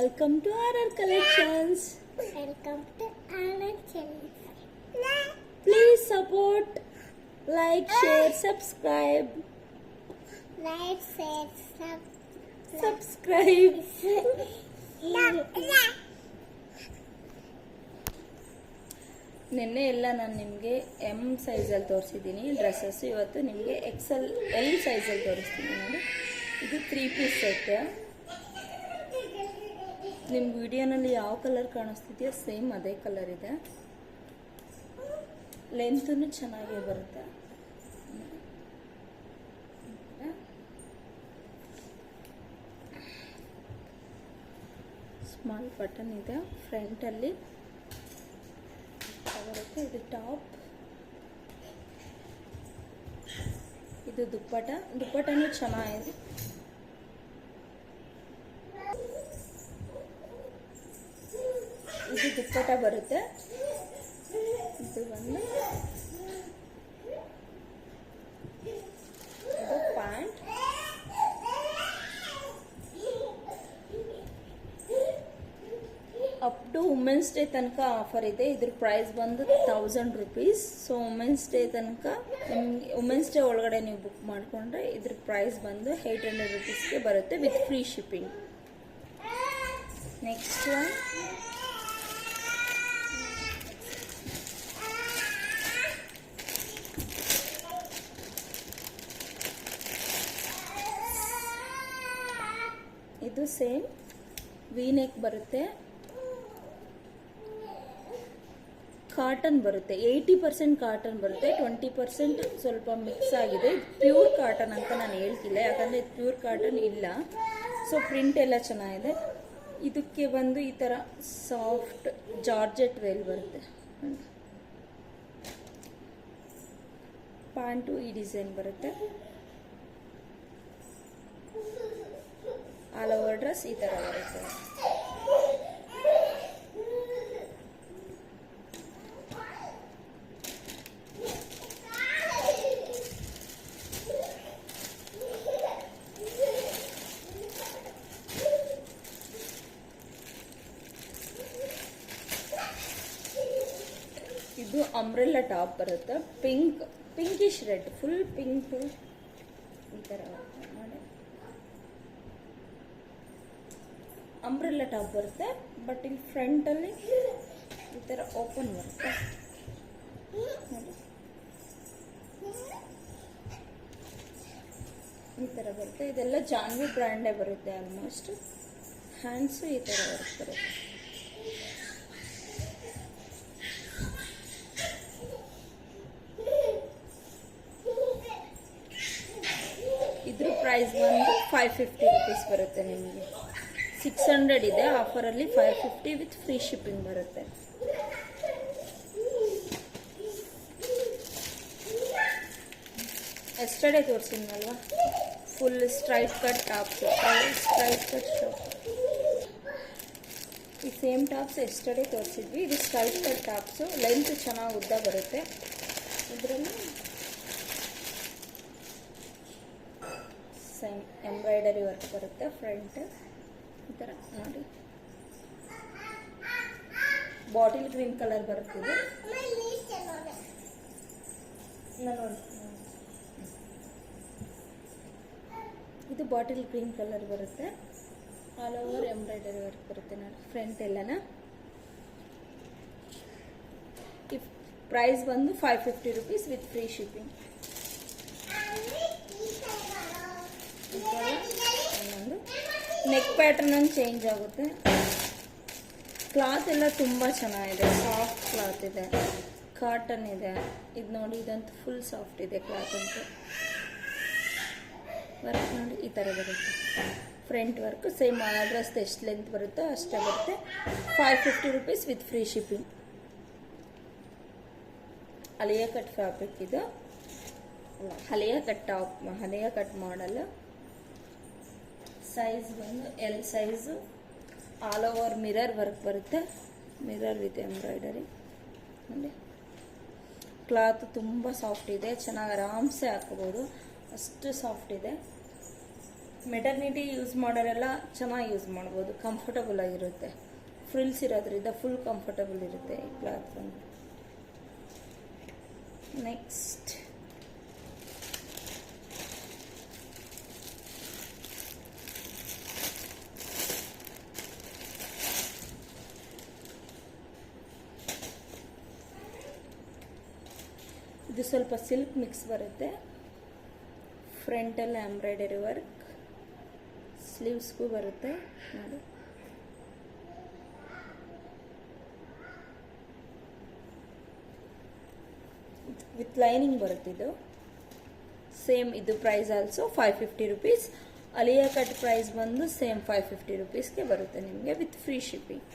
Welcome to RR Collections. Welcome to our channel. Please support, like, share, subscribe. Like, share, Subscribe. ನಿನ್ನೆ ಎಲ್ಲ ನಾನು ನಿಮಗೆ M ಸೈಜಲ್ಲಿ ತೋರಿಸಿದ್ದೀನಿ ಡ್ರೆಸ್ಸಸ್. ಇವತ್ತು ನಿಮಗೆ ಎಲ್ ಸೈಜಲ್ಲಿ ತೋರಿಸ್ತೀನಿ ನೋಡಿ. ಇದು 3 ಪೀಸ್ ಸೆಟ್. ನಿಮ್ಮ ವಿಡಿಯೋನಲ್ಲಿ ಯಾವ ಕಲರ್ ಕಾಣಿಸ್ತಿದೆಯೋ ಸೇಮ್ ಅದೇ ಕಲರ್ ಇದೆ. ಲೆಂತೂ ಚೆನ್ನಾಗೇ ಬರುತ್ತೆ. ಸ್ಮಾಲ್ ಬಟನ್ ಇದೆ ಫ್ರಂಟಲ್ಲಿ ಬರುತ್ತೆ. ಇದು ಟಾಪ್, ಇದು ದುಪ್ಪಟನೂ ಚೆನ್ನಾಗಿದೆ. ಇದು ದುಪ್ಪಟ ಬರುತ್ತೆ. ಇದು ಒಂದು ಇದು pant. Up to women's day ತನಕ ಆಫರ್ ಇದೆ. ಇದ್ರ ಪ್ರೈಸ್ ಬಂದು 1000 rupees. ಸೊ ವುಮೆನ್ಸ್ ಡೇ ತನಕ ನಿಮ್ಗೆ ವುಮೆನ್ಸ್ ಡೇ ಒಳಗಡೆ ನೀವು ಬುಕ್ ಮಾಡಿಕೊಂಡ್ರೆ ಇದ್ರ ಪ್ರೈಸ್ ಬಂದು 800 rupeesಗೆ ಬರುತ್ತೆ with free shipping. Next one ಇದು ಸೇಮ್ ವಿ ನೆಕ್ ಬರುತ್ತೆ. ಕಾಟನ್ ಬರುತ್ತೆ. 80% ಕಾಟನ್ ಬರುತ್ತೆ, 20% ಸ್ವಲ್ಪ ಮಿಕ್ಸ್ ಆಗಿದೆ. ಪ್ಯೂರ್ ಕಾಟನ್ ಅಂತ ನಾನು ಹೇಳ್ತಿಲ್ಲ, ಯಾಕಂದರೆ ಪ್ಯೂರ್ ಕಾಟನ್ ಇಲ್ಲ. ಸೊ ಪ್ರಿಂಟ್ ಎಲ್ಲ ಚೆನ್ನಾಗಿದೆ. ಇದಕ್ಕೆ ಬಂದು ಈ ಥರ ಸಾಫ್ಟ್ ಜಾರ್ಜೆಟ್ ವೇಲ್ ಬರುತ್ತೆ. ಪ್ಯಾಂಟು ಈ ಡಿಸೈನ್ ಬರುತ್ತೆ. ಆಲ್ ಓವರ್ ಡ್ರೆಸ್ ಈ ಥರ ಬರುತ್ತೆ. ಇದು ಅಂಬ್ರೆಲ್ಲಾ ಟಾಪ್ ಬರುತ್ತೆ. ಪಿಂಕಿಶ್ ರೆಡ್, ಫುಲ್ ಪಿಂಕ್ ಈ ಥರ ನೋಡಿ. ಅಂಬ್ರೆಲ್ಲಾ ಟಾಪ್ ಬರುತ್ತೆ. ಬಟ್ ಇಲ್ಲಿ ಫ್ರಂಟಲ್ಲಿ ಈ ಥರ ಓಪನ್ ಬರುತ್ತೆ ನೋಡಿ. ಈ ಥರ ಬರುತ್ತೆ. ಇದೆಲ್ಲ ಜಾನ್ವಿ ಬ್ರ್ಯಾಂಡೇ ಬರುತ್ತೆ ಆಲ್ಮೋಸ್ಟ್. ಹ್ಯಾಂಡ್ಸು ಈ ಥರ ಬರುತ್ತೆ. ಇದ್ರ ಪ್ರೈಸ್ ಬಂದು 550 rupees ಬರುತ್ತೆ. ನಿಮಗೆ 600 ಇದೆ ಆಫರಲ್ಲಿ. 550 ವಿತ್ ಫ್ರೀ ಶಿಪ್ಪಿಂಗ್ ಬರುತ್ತೆ. ಎಸ್ಟರ್ಡೇ ತೋರಿಸಿದ್ನಲ್ವಾ, full straight cut tops, straight cut shop. ಈ ಸೇಮ್ ಟಾಪ್ಸ್ ಎಸ್ಟರ್ಡೇ ತೋರಿಸಿದ್ವಿ. ಇದು ಸ್ಟ್ರೈಟ್ ಕಟ್ ಟಾಪ್ಸು. ಲೆಂತ್ ಚೆನ್ನಾಗಿ ಉದ್ದ ಬರುತ್ತೆ. ಇದರಲ್ಲಿ ಸೇಮ್ ಎಂಬ್ರಾಯ್ಡರಿ ವರ್ಕ್ ಬರುತ್ತೆ. ಫ್ರಂಟ್ ಈ ಥರ ನೋಡಿ. ಬಾಟಿಲ್ ಗ್ರೀನ್ ಕಲರ್ ಬರುತ್ತಿದೆ. ಇದು ಬಾಟಿಲ್ ಗ್ರೀನ್ ಕಲರ್ ಬರುತ್ತೆ. ಆಲ್ ಓವರ್ ಎಂಬ್ರಾಯ್ಡರಿ ವರ್ಕ್ ಬರುತ್ತೆ ನೋಡಿ ಫ್ರಂಟ್ ಎಲ್ಲನ. ಈ ಪ್ರೈಸ್ ಬಂದು 550 rupees ವಿತ್ ಫ್ರೀ ಶಿಪ್ಪಿಂಗ್. ಇನ್ನೊಂದು ನೆಕ್ ಪ್ಯಾಟರ್ನ್ ಚೇಂಜ್ ಆಗುತ್ತೆ. ಕ್ಲಾತ್ ಎಲ್ಲ ತುಂಬ ಚೆನ್ನಾಗಿದೆ. ಸಾಫ್ಟ್ ಕ್ಲಾತ್ ಇದೆ, ಕಾಟನ್ ಇದೆ. ಇದು ನೋಡಿ, ಇದಂತೂ ಫುಲ್ ಸಾಫ್ಟ್ ಇದೆ ಕ್ಲಾತ್ ಅಂತೂ. ವರ್ಕ್ ನೋಡಿ ಈ ಥರ ಬರುತ್ತೆ. ಫ್ರಂಟ್ ವರ್ಕ್ ಸೇಮ್ ಡ್ರೆಸ್ ಎಷ್ಟು ಲೆಂತ್ ಬರುತ್ತೋ ಅಷ್ಟೇ ಬರುತ್ತೆ. 550 rupees ವಿತ್ ಫ್ರೀ ಶಿಪ್ಪಿಂಗ್. ಹಳೆಯ ಕಟ್ ಫ್ಯಾಬ್ರಿಕ್ ಇದು. ಹಳೆಯ ಕಟ್ ಟಾಪ್, ಹಳೆಯ ಕಟ್ ಮಾಡಲ್. ಸೈಜ್ ಬಂದು L size. All over mirror work ಬರುತ್ತೆ. ಮಿರರ್ ವಿತ್ ಎಂಬ್ರಾಯ್ಡರಿ ನೋಡಿ. ಕ್ಲಾತ್ ತುಂಬ ಸಾಫ್ಟ್ ಇದೆ. ಚೆನ್ನಾಗಿ ಆರಾಮ್ಸೆ ಹಾಕೋಬೋದು, ಅಷ್ಟು ಸಾಫ್ಟ್ ಇದೆ. ಮೆಟರ್ನಿಟಿ ಯೂಸ್ ಮಾಡೋರೆಲ್ಲ ಚೆನ್ನಾಗಿ ಯೂಸ್ ಮಾಡ್ಬೋದು, ಕಂಫರ್ಟಬಲ್ ಆಗಿರುತ್ತೆ. ಫ್ರಿಲ್ಸ್ ಇರೋದ್ರಿಂದ ಫುಲ್ ಕಂಫರ್ಟಬಲ್ ಇರುತ್ತೆ ಈ ಕ್ಲಾತ್ ಬಂದು. ನೆಕ್ಸ್ಟ್ ಇದು ಸ್ವಲ್ಪ ಸಿಲ್ಕ್ ಮಿಕ್ಸ್ ಬರುತ್ತೆ. ಫ್ರಂಟಲ್ಲಿ ಎಂಬ್ರಾಯ್ಡರಿ ವರ್ಕ್, ಸ್ಲೀವ್ಸ್ಗೂ ಬರುತ್ತೆ ನೋಡಿ. ವಿತ್ ಲೈನಿಂಗ್ ಬರುತ್ತೆ ಇದು. ಸೇಮ್ ಇದು price also 550 rupees. Alia cut price ಬಂದು ಸೇಮ್ 550 ರುಪೀಸ್ಗೆ ಬರುತ್ತೆ ನಿಮಗೆ with free shipping.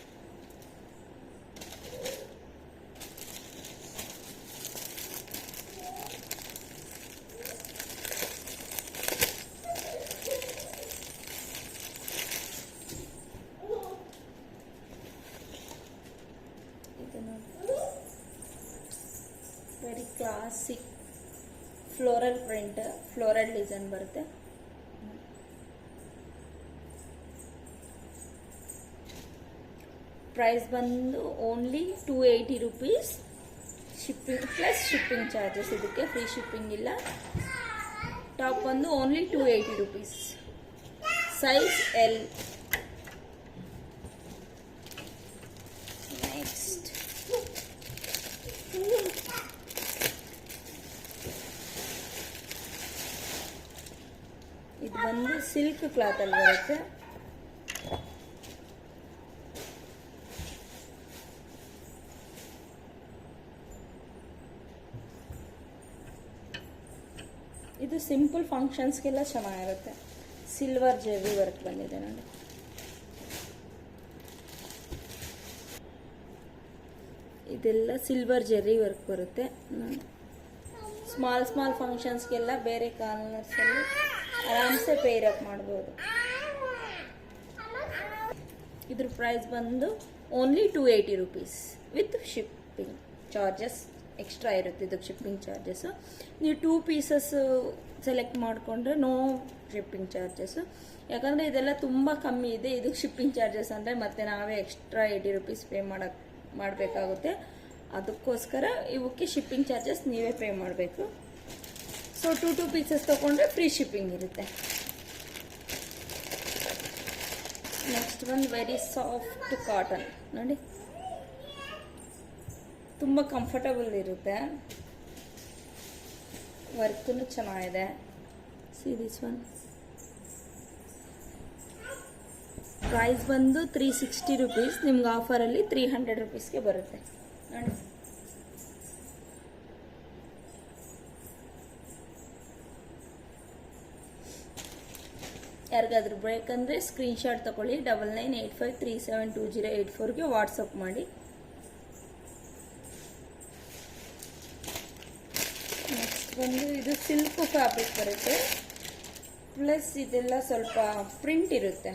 Very classic floral print, floral design ಬರುತ್ತೆ. ಪ್ರೈಸ್ ಬಂದು only 280 rupees. Shipping plus shipping charges, ಇದಕ್ಕೆ ಫ್ರೀ ಶಿಪ್ಪಿಂಗ್ ಇಲ್ಲ. ಟಾಪ್ ಬಂದು only 280 rupees. Size L. Next ಇದು ಬಂದು ಸಿಲ್ಕ್ ಕ್ಲಾತ್ ಅಲ್ಲಿ ಬರುತ್ತೆ. ಇದು ಸಿಂಪಲ್ ಫಂಕ್ಷನ್ಸ್ಗೆಲ್ಲ ಚೆನ್ನಾಗಿರುತ್ತೆ. ಸಿಲ್ವರ್ ಜೆರಿ ವರ್ಕ್ ಬಂದಿದೆ ನೋಡಿ. ಇದೆಲ್ಲ ಸಿಲ್ವರ್ ಜೆರಿ ವರ್ಕ್ ಬರುತ್ತೆ ನೋಡಿ. ಸ್ಮಾಲ್ ಸ್ಮಾಲ್ ಫಂಕ್ಷನ್ಸ್ಗೆಲ್ಲ ಬೇರೆ ಕಾರ್ನರ್ಸಲ್ಲಿ ಆರಾಮ್ಸೆ ಪೇರ್ ಅಪ್ ಮಾಡ್ಬೋದು. ಇದ್ರ ಪ್ರೈಸ್ ಬಂದು only 280 rupees with shipping charges extra ಇರುತ್ತೆ. ಇದಕ್ಕೆ ಶಿಪ್ಪಿಂಗ್ ಚಾರ್ಜಸ್ಸು ನೀವು 2 ಪೀಸಸ್ ಸೆಲೆಕ್ಟ್ ಮಾಡಿಕೊಂಡ್ರೆ ನೋ ಶಿಪ್ಪಿಂಗ್ ಚಾರ್ಜಸ್ಸು. ಯಾಕಂದರೆ ಇದೆಲ್ಲ ತುಂಬ ಕಮ್ಮಿ ಇದೆ. ಇದಕ್ಕೆ ಶಿಪ್ಪಿಂಗ್ ಚಾರ್ಜಸ್ ಅಂದರೆ ಮತ್ತೆ ನಾವೇ ಎಕ್ಸ್ಟ್ರಾ 80 ರುಪೀಸ್ ಪೇ ಮಾಡಬೇಕಾಗುತ್ತೆ. ಅದಕ್ಕೋಸ್ಕರ ಇವಕ್ಕೆ ಶಿಪ್ಪಿಂಗ್ ಚಾರ್ಜಸ್ ನೀವೇ ಪೇ ಮಾಡಬೇಕು. ಸೊ 2 ಪೀಸಸ್ ತೊಗೊಂಡ್ರೆ ಫ್ರೀ ಶಿಪ್ಪಿಂಗ್ ಇರುತ್ತೆ. ನೆಕ್ಸ್ಟ್ ಒಂದು ವೆರಿ ಸಾಫ್ಟ್ ಕಾಟನ್ ನೋಡಿ, ತುಂಬ ಕಂಫರ್ಟಬಲ್ ಇರುತ್ತೆ. ವರ್ಕೂ ಚೆನ್ನಾಗಿದೆ. See this one. ಪ್ರೈಸ್ ಬಂದು 360 ರುಪೀಸ್. ನಿಮ್ಗೆ ಆಫರಲ್ಲಿ 300 ರುಪೀಸ್ಗೆ ಬರುತ್ತೆ ನೋಡಿ. ಯಾರಿಗಾದ್ರೂ ಬೇಕಂದರೆ ಸ್ಕ್ರೀನ್ಶಾಟ್ ತಗೊಳ್ಳಿ. 9985372084ಗೆ ವಾಟ್ಸಪ್ ಮಾಡಿ. ನೆಕ್ಸ್ಟ್ ಬಂದು ಇದು ಸಿಲ್ಕ್ ಫ್ಯಾಬ್ರಿಕ್ ಬರುತ್ತೆ. ಪ್ಲಸ್ ಇದೆಲ್ಲ ಸ್ವಲ್ಪ ಪ್ರಿಂಟ್ ಇರುತ್ತೆ.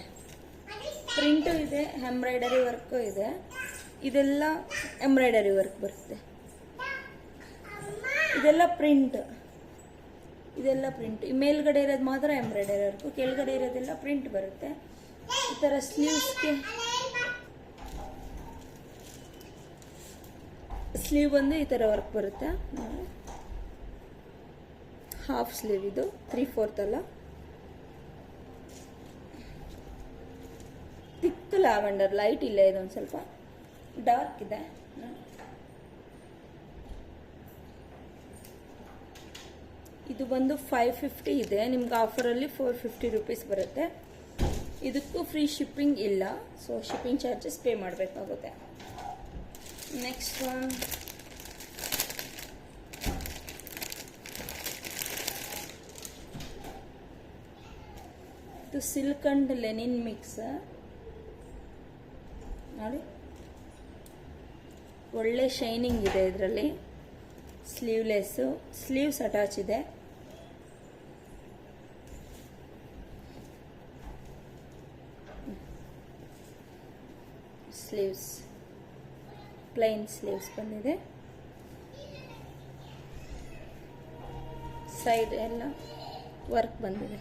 ಪ್ರಿಂಟು ಇದೆ, ಎಂಬ್ರಾಯ್ಡರಿ ವರ್ಕು ಇದೆ. ಇದೆಲ್ಲ ಎಂಬ್ರಾಯ್ಡರಿ ವರ್ಕ್ ಬರುತ್ತೆ. ಇದೆಲ್ಲ ಪ್ರಿಂಟ್. ಈ ಮೇಲ್ಗಡೆ ಇರೋದು ಮಾತ್ರ ಎಂಬ್ರಾಯ್ಡರಿ ವರ್ಕು, ಕೆಳಗಡೆ ಇರೋದೆಲ್ಲ ಪ್ರಿಂಟ್ ಬರುತ್ತೆ. ಈ ಥರ ಸ್ಲೀವ್ ಬಂದು ಈ ಥರ ವರ್ಕ್ ಬರುತ್ತೆ. ಹಾಫ್ ಸ್ಲೀವ್ ಇದು, 3/4 ಅಲ್ಲ. ಥಿಕ್ ಲ್ಯಾವೆಂಡರ್, ಲೈಟ್ ಇಲ್ಲ, ಇದೊಂದು ಸ್ವಲ್ಪ ಡಾರ್ಕ್ ಇದೆ. ಇದು ಬಂದು 550 ಇದೆ. ನಿಮ್ಗೆ ಆಫರಲ್ಲಿ 450 ರುಪೀಸ್ ಬರುತ್ತೆ. ಇದಕ್ಕೂ ಫ್ರೀ ಶಿಪ್ಪಿಂಗ್ ಇಲ್ಲ, ಸೊ ಶಿಪ್ಪಿಂಗ್ ಚಾರ್ಜಸ್ ಪೇ ಮಾಡಬೇಕಾಗುತ್ತೆ. ನೆಕ್ಸ್ಟ್ ಒನ್ ಇದು ಸಿಲ್ಕ್ ಅಂಡ್ ಲೆನಿನ್ ಮಿಕ್ಸ್ ನೋಡಿ. ಒಳ್ಳೆ ಶೈನಿಂಗ್ ಇದೆ ಇದರಲ್ಲಿ. ಸ್ಲೀವ್ಲೆಸ್ಸು, ಸ್ಲೀವ್ಸ್ ಅಟ್ಯಾಚ್ ಇದೆ. ಸ್ಲೀವ್ಸ್ ಪ್ಲೈನ್ ಸ್ಲೀವ್ಸ್ ಬಂದಿದೆ. ಸೈಡ್ ಎಲ್ಲ ವರ್ಕ್ ಬಂದಿದೆ.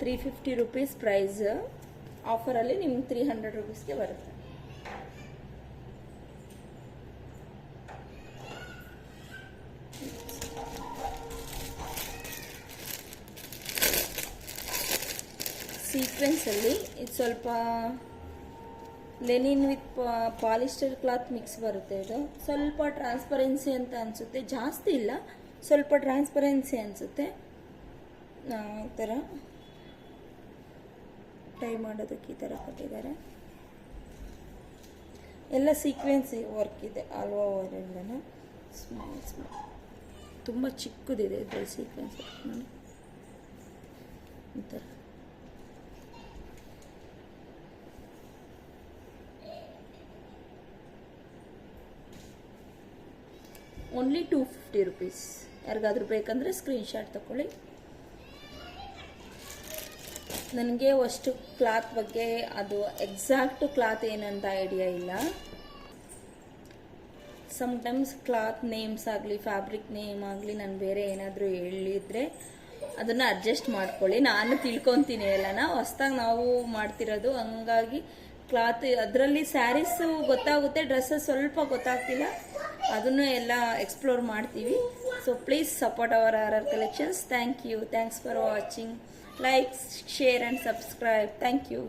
350 ರುಪೀಸ್ ಪ್ರೈಸ್. ಆಫರಲ್ಲಿ ನಿಮ್ಗೆ 300 ರುಪೀಸ್ಗೆ ಬರುತ್ತೆ. ಸೀಕ್ವೆನ್ಸಲ್ಲಿ ಇದು ಸ್ವಲ್ಪ Lenin with polyester cloth mix ಬರುತ್ತೆ. ಇದು ಸ್ವಲ್ಪ ಟ್ರಾನ್ಸ್ಪರೆನ್ಸಿ ಅಂತ ಅನಿಸುತ್ತೆ, ಜಾಸ್ತಿ ಇಲ್ಲ, ಸ್ವಲ್ಪ ಟ್ರಾನ್ಸ್ಪರೆನ್ಸಿ ಅನಿಸುತ್ತೆ. ಈ ಥರ ಟ್ರೈ ಮಾಡೋದಕ್ಕೆ ಈ ಥರ ಕೊಟ್ಟಿದ್ದಾರೆ. ಎಲ್ಲ ಸೀಕ್ವೆನ್ಸ್ ವರ್ಕ್ ಇದೆ ಆಲ್ ಓವರ್ ಎಲ್ಲನೂ. ಸ್ಮಾಲ್ ತುಂಬ ಚಿಕ್ಕದಿದೆ ಇದ್ರಲ್ಲಿ ಸೀಕ್ವೆನ್ಸ್ ವರ್ಕ್ ನೋಡಿ ಈ ಥರ. Only 250 rupees. ಯಾರಿಗಾದ್ರೂ ಬೇಕಂದರೆ ಸ್ಕ್ರೀನ್ಶಾಟ್ ತಗೊಳ್ಳಿ. ನನಗೆ ಅಷ್ಟು ಕ್ಲಾತ್ ಬಗ್ಗೆ ಅದು ಎಕ್ಸಾಕ್ಟ್ ಕ್ಲಾತ್ ಏನಂತ ಐಡಿಯಾ ಇಲ್ಲ. ಸಮ್ಟೈಮ್ಸ್ ಕ್ಲಾತ್ ನೇಮ್ಸ್ ಆಗಲಿ ಫ್ಯಾಬ್ರಿಕ್ ನೇಮ್ ಆಗಲಿ ನಾನು ಬೇರೆ ಏನಾದರೂ ಹೇಳಿದರೆ ಅದನ್ನು ಅಡ್ಜಸ್ಟ್ ಮಾಡ್ಕೊಳ್ಳಿ. ನಾನು ತಿಳ್ಕೊತೀನಿ ಎಲ್ಲನ, ಹೊಸ್ದಾಗಿ ನಾವು ಮಾಡ್ತಿರೋದು, ಹಂಗಾಗಿ ಕ್ಲಾತ್ ಅದರಲ್ಲಿ ಸ್ಯಾರೀಸು ಗೊತ್ತಾಗುತ್ತೆ, ಡ್ರೆಸ್ಸಸ್ ಸ್ವಲ್ಪ ಗೊತ್ತಾಗ್ತಿಲ್ಲ, ಅದನ್ನು ಎಲ್ಲ ಎಕ್ಸ್ಪ್ಲೋರ್ ಮಾಡ್ತೀವಿ. So please support our RR collections. Thank you. Thanks for watching. Like, share and subscribe. Thank you.